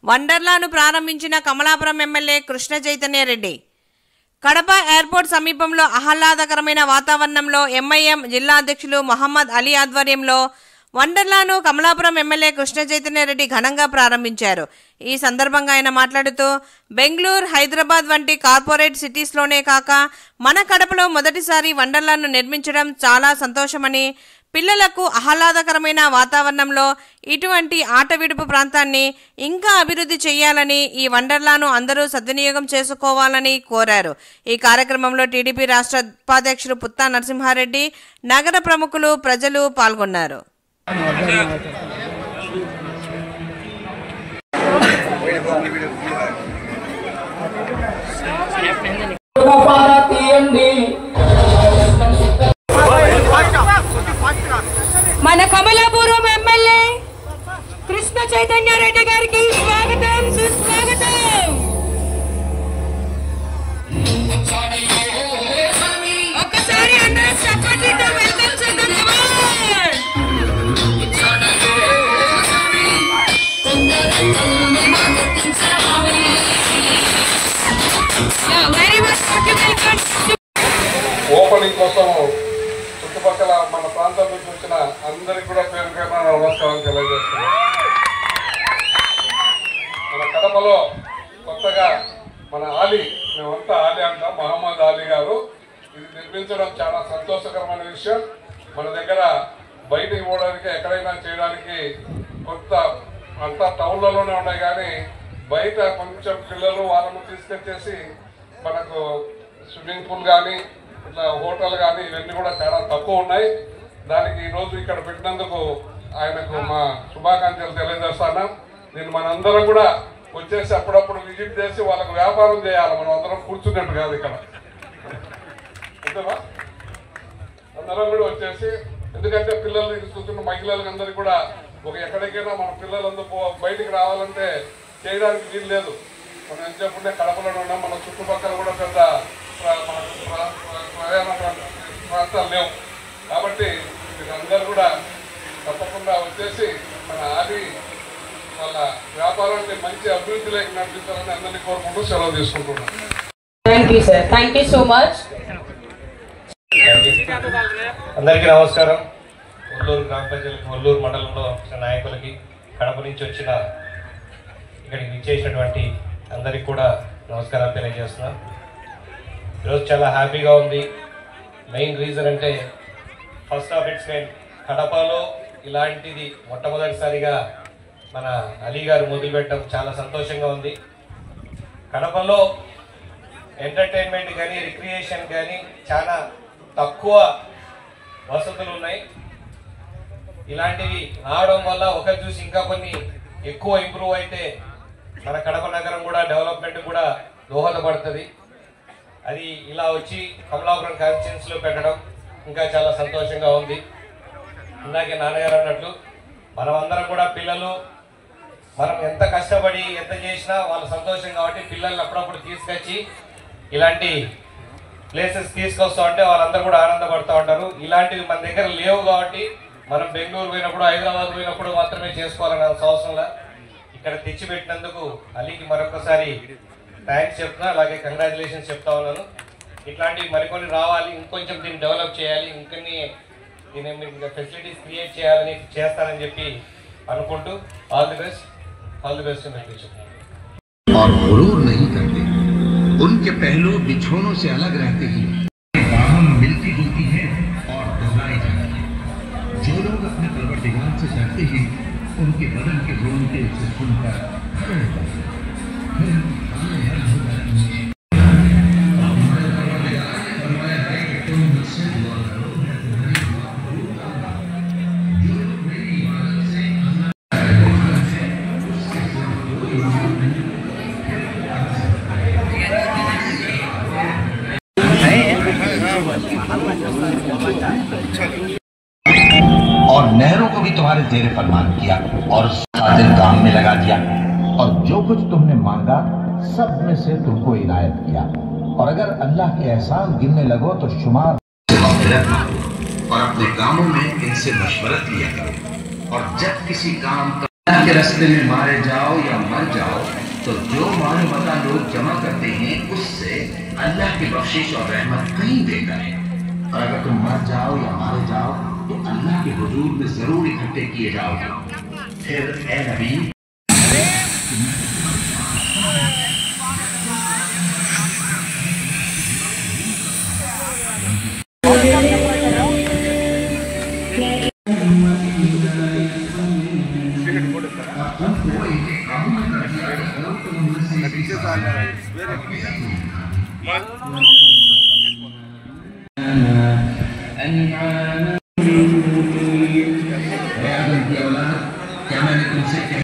వండర్లాను ప్రారంభించిన Kamalapuram MLA Krishna Chaitanya Reddy. Kadapa airport సమీపంలో ఆహ్లాదకరమైన వాతావరణంలో ఎంఐఎం జిల్లా అధ్యక్షులు మహమ్మద్ అలీ ఆధ్వర్యంలో వండర్లాను కమలాపురం ఎమ్మెల్యే కృష్ణ చైతన్య రెడ్డి ఘనంగా ప్రారంభించారు. ఈ సందర్భంగా ఆయన మాట్లాడుతూ బెంగళూరు, హైదరాబాద్ వంటి కార్పొరేట్ సిటీస్లోనే కాక మన కడపలో మొదటిసారి వండర్లాను నిర్మించడం చాలా సంతోషమని, పిల్లలకు ఆహ్లాదకరమైన వాతావరణంలో ఇటువంటి ఆట విడుపు ప్రాంతాన్ని ఇంకా అభివృద్ధి చేయాలని, ఈ వండర్లాను అందరూ సద్వినియోగం చేసుకోవాలని కోరారు. ఈ కార్యక్రమంలో టీడీపీ రాష్ట్ర ఉపాధ్యక్షులు పుత్తా నరసింహారెడ్డి, నగర ప్రముఖులు, ప్రజలు పాల్గొన్నారు. మన కమలాపురం ఎమ్మెల్యే కృష్ణ చైతన్య రెడ్డి గారికి స్వాగతం, సుస్వాగతం. ఒక్కసారి అందరూ చప్పట్లతో వెల్కమ్ చేద్దాం. ఓపెనింగ్ కోసం చుట్టుపక్కల మన ప్రాంతం నుంచి వచ్చిన అందరికి కూడా పేరు పేరున నమస్కారం తెలియజేస్తున్నాం. మన కడపలో కొత్తగా మన ఆలీ, మేమంతా ఆలీ అంటాం, మహమ్మద్ అలీ గారు ఇది నిర్మించడం చాలా సంతోషకరమైన విషయం. మన దగ్గర బయటికి పోవడానికి, ఎక్కడైనా చేయడానికి కొత్త అంతా టౌన్లలోనే ఉన్నాయి, కానీ బయట కొంచెం పిల్లలు వాళ్ళను తీసుకొచ్చేసి మనకు స్విమ్మింగ్ పూల్ కానీ ఇట్లా హోటల్ కానీ ఇవన్నీ కూడా చాలా తక్కువ ఉన్నాయి. దానికి ఈరోజు ఇక్కడ పెట్టినందుకు ఆయనకు మా శుభాకాంక్షలు తెలియజేస్తున్నాం. నేను మనందరం కూడా వచ్చేసి అప్పుడప్పుడు విజిట్ చేసి వాళ్ళకు వ్యాపారం చేయాలి, మనం అందరం కూర్చున్నట్టు కాదు ఇక్కడ, అంతేనా? అందరం కూడా వచ్చేసి, ఎందుకంటే పిల్లలు తీసుకొచ్చిన మహిళలకు అందరికీ కూడా ఎక్కడికైనా మన పిల్లలందరూ బయటికి రావాలంటే చేయడానికి వీలు లేదు. మనం ఎంత చెప్పుంటే కడపలో ఉన్నాం, మన చుట్టుపక్కల కూడా పెద్ద ప్రయాణ ప్రాంతాలు లేవు. కాబట్టి వీళ్ళందరూ కూడా తప్పకుండా వచ్చేసి మన ఆది వాళ్ళ వ్యాపారాన్ని మంచి అభివృద్ధిలోకి నడిపించాలని అందరినీ కోరుకుంటూ సెలవు తీసుకుంటున్నాం. Thank you sir, thank you so much. అందరికీ నమస్కారం. ఒల్లూరు గ్రామ ప్రజలకి, ఒల్లూరు మండలంలో నాయకులకి, కడప నుంచి వచ్చిన ఇక్కడికి విచ్చేసినటువంటి అందరికి కూడా నమస్కారాలు తెలియజేస్తున్నాం. ఈరోజు చాలా హ్యాపీగా ఉంది. మెయిన్ రీజన్ అంటే ఫస్ట్ ఆఫ్ ఇట్స్ కైండ్ కడపలో ఇలాంటిది మొట్టమొదటిసారిగా మన అలీ గారు మొదలుపెట్టడం చాలా సంతోషంగా ఉంది. కడపలో ఎంటర్టైన్మెంట్ కానీ, రిక్రియేషన్ కానీ చాలా తక్కువ వసతులు ఉన్నాయి. ఇలాంటివి రావడం వల్ల ఒకరు చూసి ఇంకా కొన్ని ఎక్కువ ఇంప్రూవ్ అయితే మన కడప నగరం కూడా డెవలప్మెంట్ కూడా దోహదపడుతుంది. అది ఇలా వచ్చి కమలాపురం కాన్స్టిట్యున్సీలో పెట్టడం ఇంకా చాలా సంతోషంగా ఉంది. ఇందాకే నాన్నగారు అన్నట్లు మనమందరం కూడా పిల్లలు, మనం ఎంత కష్టపడి ఎంత చేసినా వాళ్ళు సంతోషం కాబట్టి పిల్లల్ని అప్పుడప్పుడు తీసుకొచ్చి ఇలాంటి ప్లేసెస్ తీసుకొస్తూ ఉంటే వాళ్ళందరూ కూడా ఆనందపడుతూ ఉంటారు. ఇలాంటివి మన దగ్గర లేవు కాబట్టి మనం బెంగళూరు పోయినప్పుడు, హైదరాబాద్ పోయినప్పుడు మాత్రమే చేసుకోవాలనే అవసరంలా ఇక్కడ తెచ్చిపెట్టినందుకు అలీకి మరొకసారి థ్యాంక్స్ చెప్తున్నా, అలాగే కంగ్రాచులేషన్స్ చెప్తా ఉన్నాను. ఇట్లాంటివి మరికొన్ని రావాలి, ఇంకొంచెం దీన్ని డెవలప్ చేయాలి, ఇంకొన్ని దీని ఫెసిలిటీస్ క్రియేట్ చేయాలని చేస్తానని చెప్పి అనుకుంటూ ఆల్ ది బెస్ట్ और गुरूर नहीं करते, उनके पहलू बिछोनों से अलग रहते हैं, बाहें मिलती जुलती हैं और दोहराई जाती हैं। जो लोग अपने परवरदिगार से डरते हैं उनके बदन के रोंगटे से सुनकर खड़े हो जाते हैं। और नहरों को भी तुम्हारे जेरे फरमान किया और खातिर काम में लगा दिया, और जो कुछ तुमने मांगा सब में से तुमको इनायत किया। और अगर अल्लाह के एहसान गिनने लगो तो शुमार और अपने कामों में इनसे मशवरत लिया करो। और जब किसी काम के रास्ते में मारे जाओ या मर मर जाओ तो जो माल मता लोग जमा करते हैं उससे अल्लाह की बख्शिश और रहमत कहीं देता है। और अगर तुम मर जाओ या मारे जाओ तो अल्लाह के हुजूर में जरूर इकट्ठे किए जाओगे। फिर ए नबी क्या मैंने तुमसे